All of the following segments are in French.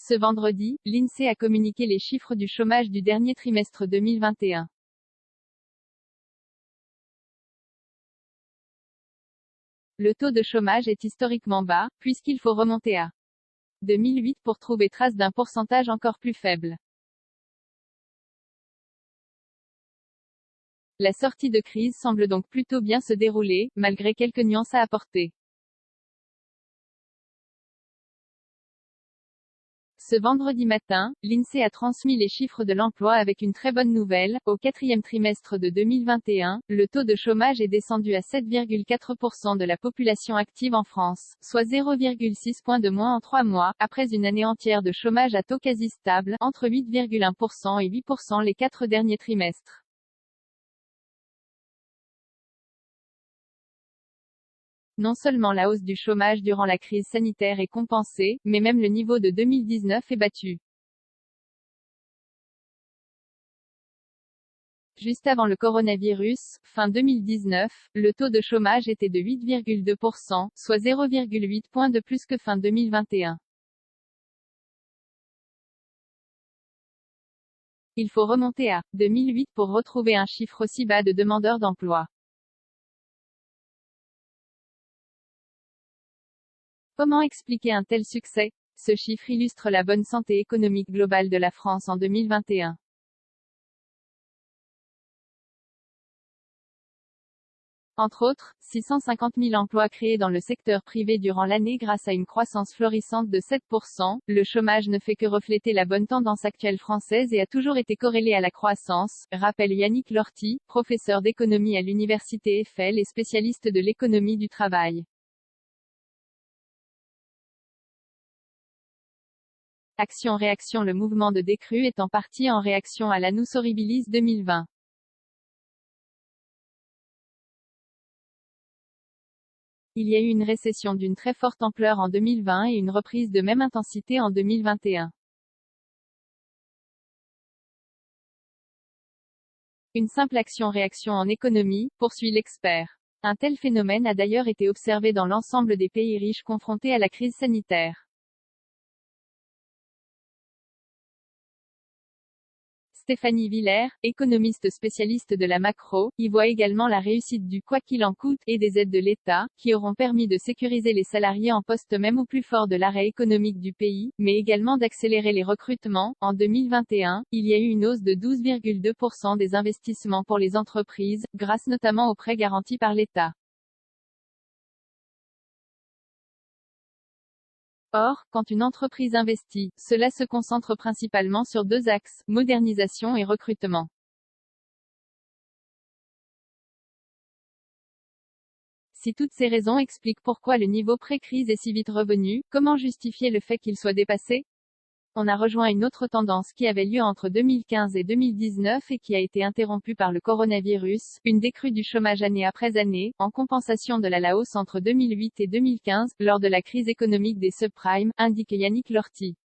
Ce vendredi, l'INSEE a communiqué les chiffres du chômage du dernier trimestre 2021. Le taux de chômage est historiquement bas, puisqu'il faut remonter à 2008 pour trouver trace d'un pourcentage encore plus faible. La sortie de crise semble donc plutôt bien se dérouler, malgré quelques nuances à apporter. Ce vendredi matin, l'INSEE a transmis les chiffres de l'emploi avec une très bonne nouvelle. Au quatrième trimestre de 2021, le taux de chômage est descendu à 7,4% de la population active en France, soit 0,6 points de moins en 3 mois, après une année entière de chômage à taux quasi stable, entre 8,1% et 8% les 4 derniers trimestres. Non seulement la hausse du chômage durant la crise sanitaire est compensée, mais même le niveau de 2019 est battu. Juste avant le coronavirus, fin 2019, le taux de chômage était de 8,2%, soit 0,8 points de plus que fin 2021. Il faut remonter à 2008 pour retrouver un chiffre aussi bas de demandeurs d'emploi. Comment expliquer un tel succès? Ce chiffre illustre la bonne santé économique globale de la France en 2021. Entre autres, 650 000 emplois créés dans le secteur privé durant l'année grâce à une croissance florissante de 7%. Le chômage ne fait que refléter la bonne tendance actuelle française et a toujours été corrélé à la croissance, rappelle Yannick Lorty, professeur d'économie à l'université Eiffel et spécialiste de l'économie du travail. Action-réaction. Le mouvement de décrue est en partie en réaction à l'annus horribilis 2020. Il y a eu une récession d'une très forte ampleur en 2020 et une reprise de même intensité en 2021. Une simple action-réaction en économie, poursuit l'expert. Un tel phénomène a d'ailleurs été observé dans l'ensemble des pays riches confrontés à la crise sanitaire. Stéphanie Villers, économiste spécialiste de la macro, y voit également la réussite du « quoi qu'il en coûte » et des aides de l'État, qui auront permis de sécuriser les salariés en poste même au plus fort de l'arrêt économique du pays, mais également d'accélérer les recrutements. En 2021, il y a eu une hausse de 12,2% des investissements pour les entreprises, grâce notamment aux prêts garantis par l'État. Or, quand une entreprise investit, cela se concentre principalement sur deux axes, modernisation et recrutement. Si toutes ces raisons expliquent pourquoi le niveau pré-crise est si vite revenu, comment justifier le fait qu'il soit dépassé? On a rejoint une autre tendance qui avait lieu entre 2015 et 2019 et qui a été interrompue par le coronavirus, une décrue du chômage année après année, en compensation de la hausse entre 2008 et 2015, lors de la crise économique des subprimes, indique Yannick Lorty.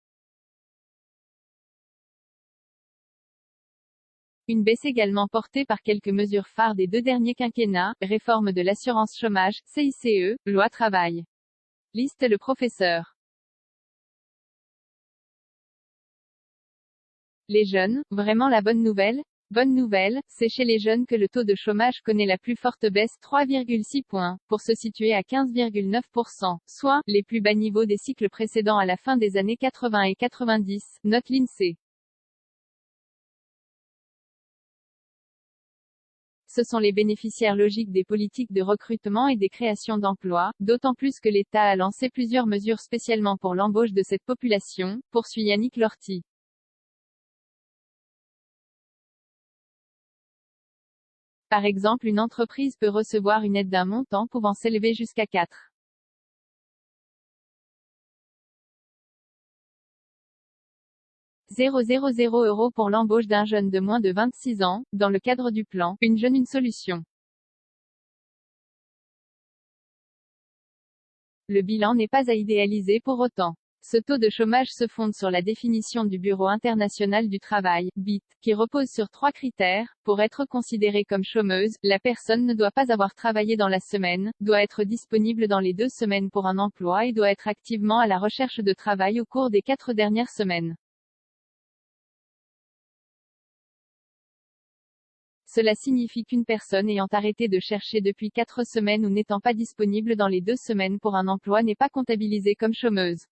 Une baisse également portée par quelques mesures phares des deux derniers quinquennats, réforme de l'assurance chômage, CICE, loi travail. Liste le professeur. Les jeunes, vraiment la bonne nouvelle? Bonne nouvelle, c'est chez les jeunes que le taux de chômage connaît la plus forte baisse, 3,6 points, pour se situer à 15,9%, soit les plus bas niveaux des cycles précédents à la fin des années 80 et 90, note l'INSEE. Ce sont les bénéficiaires logiques des politiques de recrutement et des créations d'emplois, d'autant plus que l'État a lancé plusieurs mesures spécialement pour l'embauche de cette population, poursuit Yannick Lorty. Par exemple, une entreprise peut recevoir une aide d'un montant pouvant s'élever jusqu'à 4,000 € pour l'embauche d'un jeune de moins de 26 ans, dans le cadre du plan « Une jeune une solution ». Le bilan n'est pas à idéaliser pour autant. Ce taux de chômage se fonde sur la définition du Bureau international du travail, BIT, qui repose sur 3 critères. Pour être considérée comme chômeuse, la personne ne doit pas avoir travaillé dans la semaine, doit être disponible dans les 2 semaines pour un emploi et doit être activement à la recherche de travail au cours des 4 dernières semaines. Cela signifie qu'une personne ayant arrêté de chercher depuis 4 semaines ou n'étant pas disponible dans les 2 semaines pour un emploi n'est pas comptabilisée comme chômeuse.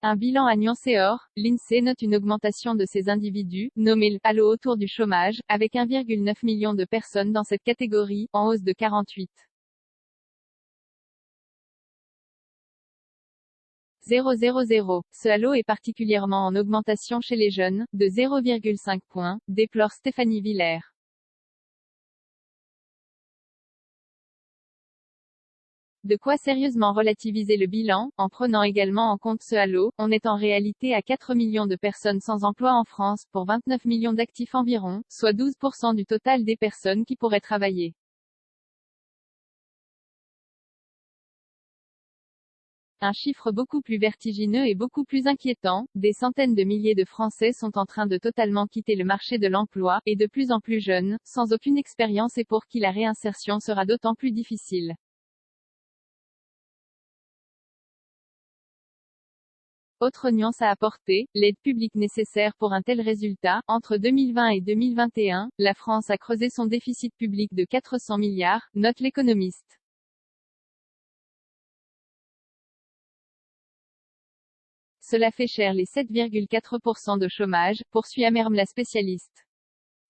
Un bilan à nuancer. Or, l'INSEE note une augmentation de ces individus, nommés le halo autour du chômage, avec 1,9 million de personnes dans cette catégorie, en hausse de 48,000. Ce halo est particulièrement en augmentation chez les jeunes, de 0,5 points, déplore Stéphanie Villers. De quoi sérieusement relativiser le bilan, en prenant également en compte ce halo. On est en réalité à 4 millions de personnes sans emploi en France, pour 29 millions d'actifs environ, soit 12% du total des personnes qui pourraient travailler. Un chiffre beaucoup plus vertigineux et beaucoup plus inquiétant, des centaines de milliers de Français sont en train de totalement quitter le marché de l'emploi, et de plus en plus jeunes, sans aucune expérience et pour qui la réinsertion sera d'autant plus difficile. Autre nuance à apporter, l'aide publique nécessaire pour un tel résultat. Entre 2020 et 2021, la France a creusé son déficit public de 400 milliards, note l'économiste. Cela fait cher les 7,4% de chômage, poursuit amèrement la spécialiste.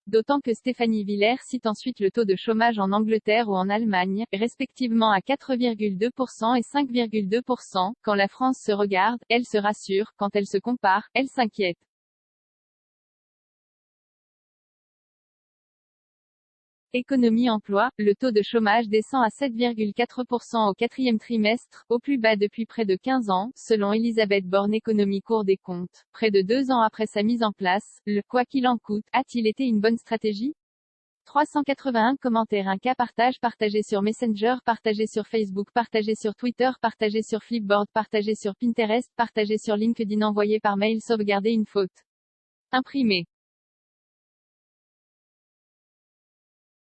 D'autant que Stéphanie Villers cite ensuite le taux de chômage en Angleterre ou en Allemagne, respectivement à 4,2% et 5,2%. Quand la France se regarde, elle se rassure, quand elle se compare, elle s'inquiète. Économie-emploi, le taux de chômage descend à 7,4% au 4e trimestre, au plus bas depuis près de 15 ans, selon Elisabeth Borne Économie Cour des comptes. Près de 2 ans après sa mise en place, le « quoi qu'il en coûte » a-t-il été une bonne stratégie? 381 commentaires. Un cas partagé sur Messenger, partagé sur Facebook, partagé sur Twitter, partagé sur Flipboard, partagé sur Pinterest, partagé sur LinkedIn, envoyé par mail, sauvegarder une faute. Imprimé.